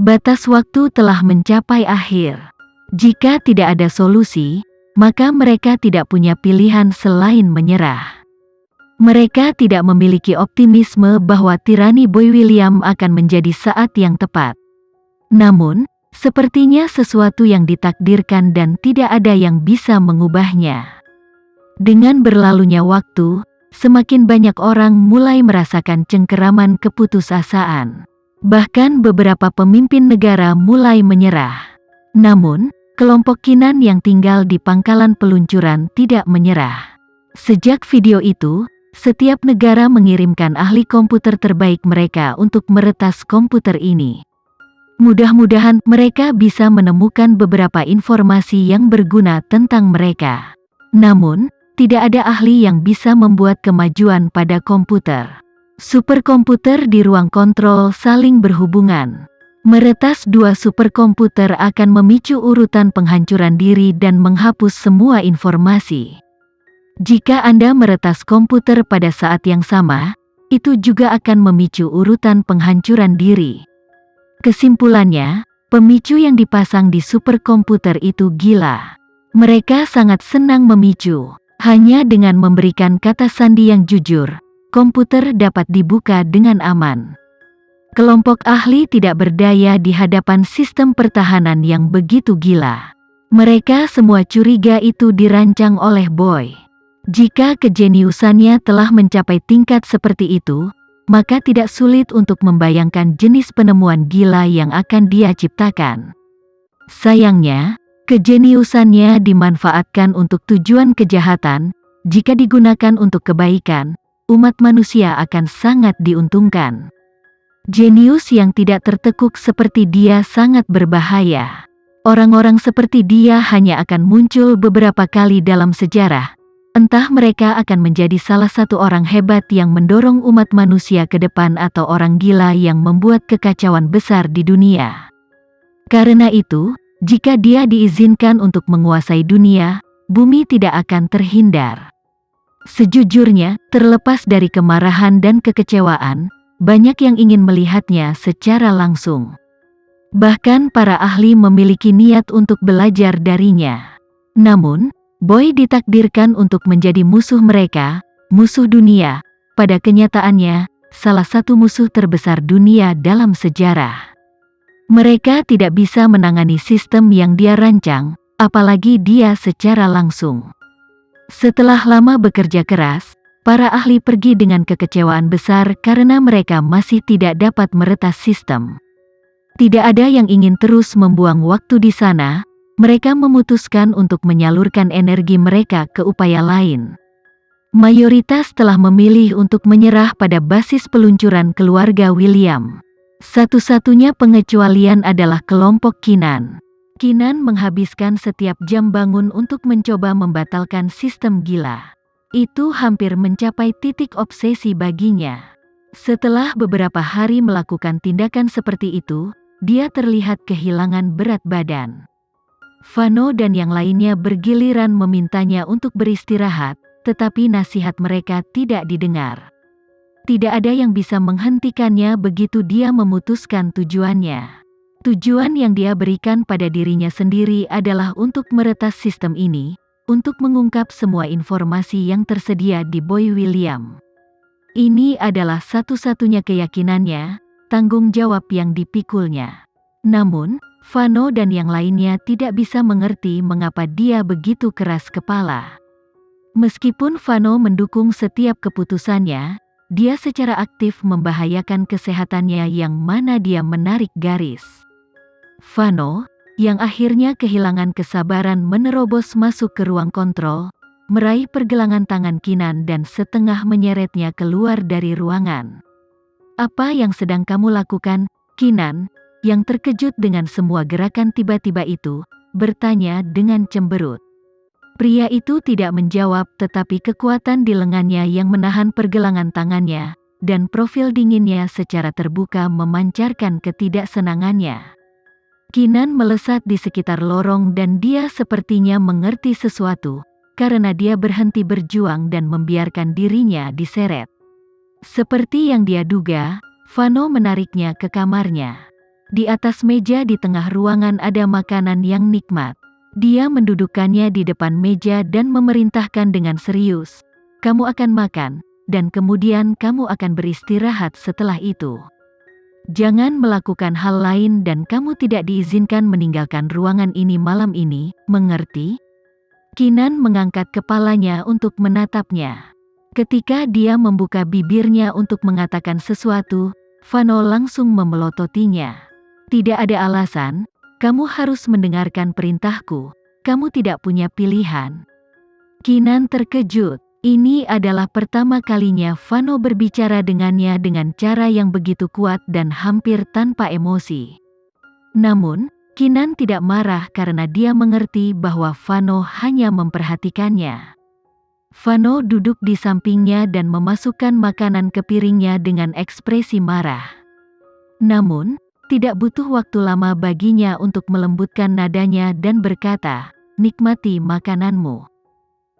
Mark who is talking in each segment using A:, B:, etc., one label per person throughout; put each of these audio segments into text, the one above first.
A: Batas waktu telah mencapai akhir. Jika tidak ada solusi, maka mereka tidak punya pilihan selain menyerah. Mereka tidak memiliki optimisme bahwa tirani Boy William akan menjadi saat yang tepat. Namun, sepertinya sesuatu yang ditakdirkan dan tidak ada yang bisa mengubahnya. Dengan berlalunya waktu, semakin banyak orang mulai merasakan cengkeraman keputusasaan. Bahkan beberapa pemimpin negara mulai menyerah. Namun, kelompok Kinan yang tinggal di pangkalan peluncuran tidak menyerah. Sejak video itu, setiap negara mengirimkan ahli komputer terbaik mereka untuk meretas komputer ini. Mudah-mudahan mereka bisa menemukan beberapa informasi yang berguna tentang mereka. Namun, tidak ada ahli yang bisa membuat kemajuan pada komputer. Superkomputer di ruang kontrol saling berhubungan. Meretas dua superkomputer akan memicu urutan penghancuran diri dan menghapus semua informasi. Jika Anda meretas komputer pada saat yang sama, itu juga akan memicu urutan penghancuran diri. Kesimpulannya, pemicu yang dipasang di superkomputer itu gila. Mereka sangat senang memicu. Hanya dengan memberikan kata sandi yang jujur, komputer dapat dibuka dengan aman. Kelompok ahli tidak berdaya di hadapan sistem pertahanan yang begitu gila. Mereka semua curiga itu dirancang oleh Boy. Jika kejeniusannya telah mencapai tingkat seperti itu, maka tidak sulit untuk membayangkan jenis penemuan gila yang akan dia ciptakan. Sayangnya, kejeniusannya dimanfaatkan untuk tujuan kejahatan. Jika digunakan untuk kebaikan, umat manusia akan sangat diuntungkan. Jenius yang tidak tertekuk seperti dia sangat berbahaya. Orang-orang seperti dia hanya akan muncul beberapa kali dalam sejarah. Entah mereka akan menjadi salah satu orang hebat yang mendorong umat manusia ke depan atau orang gila yang membuat kekacauan besar di dunia. Karena itu, jika dia diizinkan untuk menguasai dunia, bumi tidak akan terhindar. Sejujurnya, terlepas dari kemarahan dan kekecewaan, banyak yang ingin melihatnya secara langsung. Bahkan para ahli memiliki niat untuk belajar darinya. Namun, Boy ditakdirkan untuk menjadi musuh mereka, musuh dunia. Pada kenyataannya, salah satu musuh terbesar dunia dalam sejarah. Mereka tidak bisa menangani sistem yang dia rancang, apalagi dia secara langsung. Setelah lama bekerja keras, para ahli pergi dengan kekecewaan besar karena mereka masih tidak dapat meretas sistem. Tidak ada yang ingin terus membuang waktu di sana, mereka memutuskan untuk menyalurkan energi mereka ke upaya lain. Mayoritas telah memilih untuk menyerah pada basis peluncuran keluarga William. Satu-satunya pengecualian adalah kelompok Kinan. Kinan menghabiskan setiap jam bangun untuk mencoba membatalkan sistem gila. Itu hampir mencapai titik obsesi baginya. Setelah beberapa hari melakukan tindakan seperti itu, dia terlihat kehilangan berat badan. Fano dan yang lainnya bergiliran memintanya untuk beristirahat, tetapi nasihat mereka tidak didengar. Tidak ada yang bisa menghentikannya begitu dia memutuskan tujuannya. Tujuan yang dia berikan pada dirinya sendiri adalah untuk meretas sistem ini, untuk mengungkap semua informasi yang tersedia di Boy William. Ini adalah satu-satunya keyakinannya, tanggung jawab yang dipikulnya. Namun, Fano dan yang lainnya tidak bisa mengerti mengapa dia begitu keras kepala. Meskipun Fano mendukung setiap keputusannya, dia secara aktif membahayakan kesehatannya yang mana dia menarik garis. Fano, yang akhirnya kehilangan kesabaran menerobos masuk ke ruang kontrol, meraih pergelangan tangan Kinan dan setengah menyeretnya keluar dari ruangan. "Apa yang sedang kamu lakukan, Kinan?" yang terkejut dengan semua gerakan tiba-tiba itu, bertanya dengan cemberut. Pria itu tidak menjawab, tetapi kekuatan di lengannya yang menahan pergelangan tangannya, dan profil dinginnya secara terbuka memancarkan ketidaksenangannya. Kinan melesat di sekitar lorong dan dia sepertinya mengerti sesuatu, karena dia berhenti berjuang dan membiarkan dirinya diseret. Seperti yang dia duga, Fano menariknya ke kamarnya. Di atas meja di tengah ruangan ada makanan yang nikmat. Dia mendudukkannya di depan meja dan memerintahkan dengan serius, "Kamu akan makan, dan kemudian kamu akan beristirahat setelah itu. Jangan melakukan hal lain dan kamu tidak diizinkan meninggalkan ruangan ini malam ini, mengerti?" Kinan mengangkat kepalanya untuk menatapnya. Ketika dia membuka bibirnya untuk mengatakan sesuatu, Vano langsung memelototinya. "Tidak ada alasan, kamu harus mendengarkan perintahku, kamu tidak punya pilihan." Kinan terkejut. Ini adalah pertama kalinya Vano berbicara dengannya dengan cara yang begitu kuat dan hampir tanpa emosi. Namun, Kinan tidak marah karena dia mengerti bahwa Vano hanya memperhatikannya. Vano duduk di sampingnya dan memasukkan makanan ke piringnya dengan ekspresi marah. Namun, tidak butuh waktu lama baginya untuk melembutkan nadanya dan berkata, "Nikmati makananmu.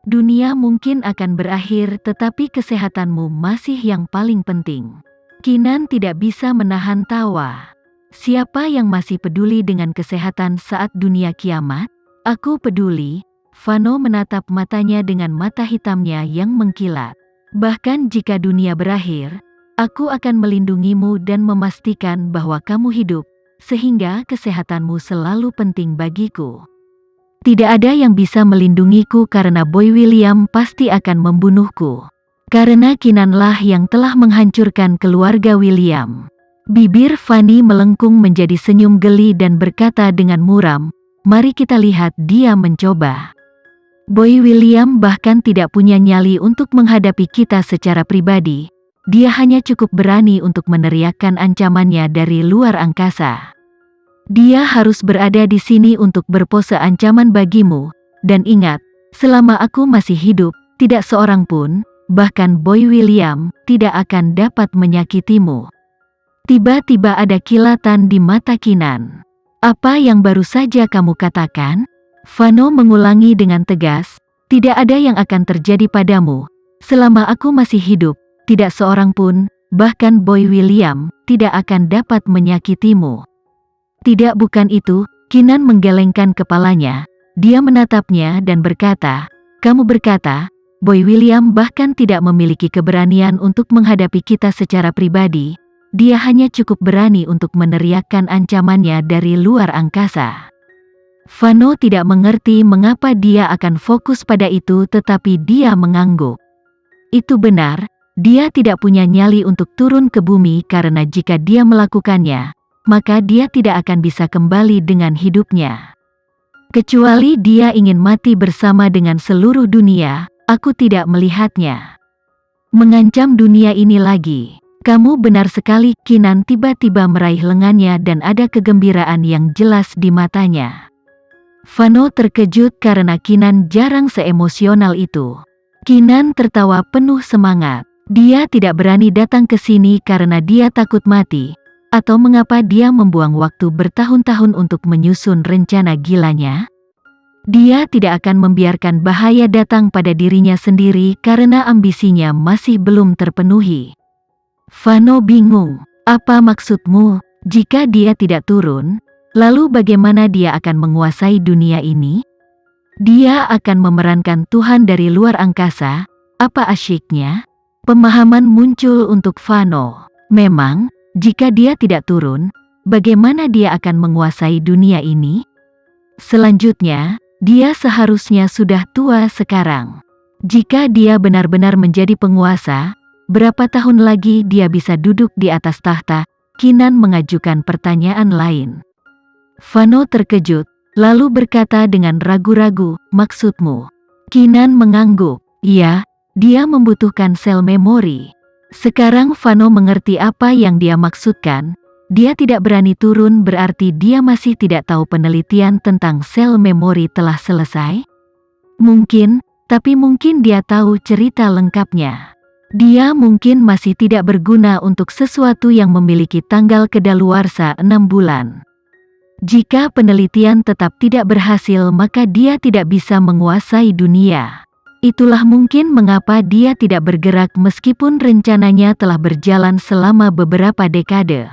A: Dunia mungkin akan berakhir tetapi kesehatanmu masih yang paling penting." Kinan tidak bisa menahan tawa. Siapa yang masih peduli dengan kesehatan saat dunia kiamat? "Aku peduli." Vano menatap matanya dengan mata hitamnya yang mengkilat. "Bahkan jika dunia berakhir, aku akan melindungimu dan memastikan bahwa kamu hidup, sehingga kesehatanmu selalu penting bagiku. Tidak ada yang bisa melindungiku karena Boy William pasti akan membunuhku. Karena Kinanlah yang telah menghancurkan keluarga William." Bibir Fanny melengkung menjadi senyum geli dan berkata dengan muram, "Mari kita lihat dia mencoba. Boy William bahkan tidak punya nyali untuk menghadapi kita secara pribadi. Dia hanya cukup berani untuk meneriakkan ancamannya dari luar angkasa. Dia harus berada di sini untuk berpose ancaman bagimu, dan ingat, selama aku masih hidup, tidak seorang pun, bahkan Boy William, tidak akan dapat menyakitimu." Tiba-tiba ada kilatan di mata Kinan. "Apa yang baru saja kamu katakan?" Vano mengulangi dengan tegas, "Tidak ada yang akan terjadi padamu. Selama aku masih hidup, tidak seorang pun, bahkan Boy William, tidak akan dapat menyakitimu." "Tidak, bukan itu." Kinan menggelengkan kepalanya. Dia menatapnya dan berkata, "Kamu berkata, Boy William bahkan tidak memiliki keberanian untuk menghadapi kita secara pribadi. Dia hanya cukup berani untuk meneriakkan ancamannya dari luar angkasa." Vano tidak mengerti mengapa dia akan fokus pada itu, tetapi dia mengangguk. Itu benar, dia tidak punya nyali untuk turun ke bumi karena jika dia melakukannya, maka dia tidak akan bisa kembali dengan hidupnya. Kecuali dia ingin mati bersama dengan seluruh dunia, aku tidak melihatnya mengancam dunia ini lagi. "Kamu benar sekali." Kinan tiba-tiba meraih lengannya dan ada kegembiraan yang jelas di matanya. Vano terkejut karena Kinan jarang seemosional itu. Kinan tertawa penuh semangat. Dia tidak berani datang ke sini karena dia takut mati, atau mengapa dia membuang waktu bertahun-tahun untuk menyusun rencana gilanya? Dia tidak akan membiarkan bahaya datang pada dirinya sendiri karena ambisinya masih belum terpenuhi. Vano bingung. "Apa maksudmu? Jika dia tidak turun, lalu bagaimana dia akan menguasai dunia ini? Dia akan memerankan Tuhan dari luar angkasa, apa asyiknya?" Pemahaman muncul untuk Vano. Memang, jika dia tidak turun, bagaimana dia akan menguasai dunia ini? Selanjutnya, dia seharusnya sudah tua sekarang. Jika dia benar-benar menjadi penguasa, berapa tahun lagi dia bisa duduk di atas tahta? Kinan mengajukan pertanyaan lain. Vano terkejut, lalu berkata dengan ragu-ragu, "Maksudmu?" Kinan mengangguk. "Iya, dia membutuhkan sel memori." Sekarang Vano mengerti apa yang dia maksudkan. Dia tidak berani turun berarti dia masih tidak tahu penelitian tentang sel memori telah selesai? Mungkin, tapi mungkin dia tahu cerita lengkapnya. Dia mungkin masih tidak berguna untuk sesuatu yang memiliki tanggal kedaluarsa 6 bulan. Jika penelitian tetap tidak berhasil, maka dia tidak bisa menguasai dunia. Itulah mungkin mengapa dia tidak bergerak meskipun rencananya telah berjalan selama beberapa dekade.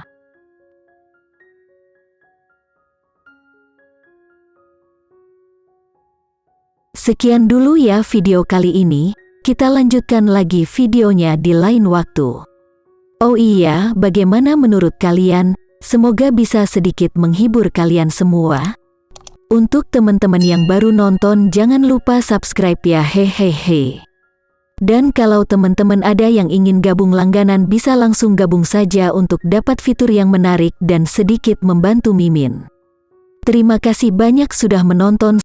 A: Sekian dulu ya video kali ini, kita lanjutkan lagi videonya di lain waktu. Oh iya, bagaimana menurut kalian? Semoga bisa sedikit menghibur kalian semua. Untuk teman-teman yang baru nonton, jangan lupa subscribe ya, hehehe. Dan kalau teman-teman ada yang ingin gabung langganan, bisa langsung gabung saja untuk dapat fitur yang menarik dan sedikit membantu Mimin. Terima kasih banyak sudah menonton.